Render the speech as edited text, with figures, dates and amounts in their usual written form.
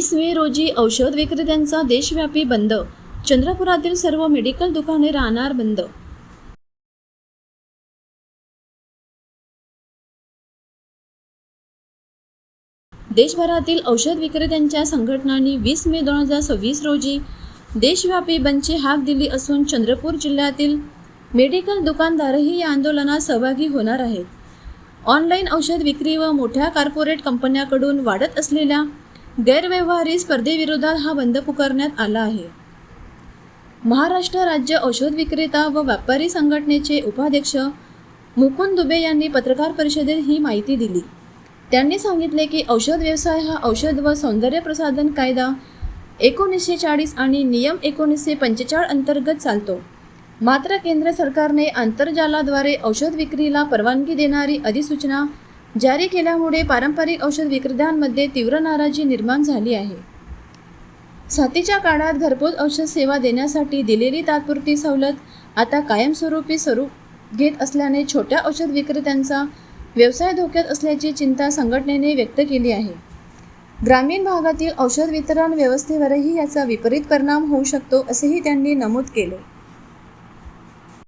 20 मे रोजी औषध विक्रेत्यांचा देशव्यापी बंद. चंद्रपुरातील सर्व मेडिकल दुकाने राहणार बंद. देशभरातील औषध विक्रेत्यांच्या संघटनांनी 20 मे 2026 रोजी देशव्यापी बंदची हाक दिली असून चंद्रपूर जिल्ह्यातील मेडिकल दुकानदारही या आंदोलनात सहभागी होणार आहेत. ऑनलाईन औषध विक्री व मोठ्या कॉर्पोरेट कंपन्यांकडून वाढत असलेल्या गैरव्यवहारी स्पर्धेविरोधात हा बंद पुकारण्यात आला आहे. महाराष्ट्र राज्य औषध विक्रेता व व्यापारी संघटनेचे उपाध्यक्ष मुकुंद दुबे यांनी पत्रकार परिषदेत ही माहिती दिली. त्यांनी सांगितले की औषध व्यवसाय हा औषध व सौंदर्य प्रसाधन कायदा 1940 आणि नियम 1945 अंतर्गत चालतो. मात्र केंद्र सरकारने आंतरजालाद्वारे औषध विक्रीला परवानगी देणारी अधिसूचना जारी केल्यामुळे पारंपरिक औषध विक्रेत्यांमध्ये तीव्र नाराजी निर्माण झाली आहे. साथीच्या काळात घरपोच औषध सेवा देण्यासाठी दिलेली तात्पुरती सवलत आता कायमस्वरूपी स्वरूप घेत असल्याने छोट्या औषध विक्रेत्यांचा व्यवसाय धोक्यात असल्याची चिंता संघटनेने व्यक्त केली आहे. ग्रामीण भागातील औषध वितरण व्यवस्थेवरही याचा विपरीत परिणाम होऊ शकतो असेही त्यांनी नमूद केले.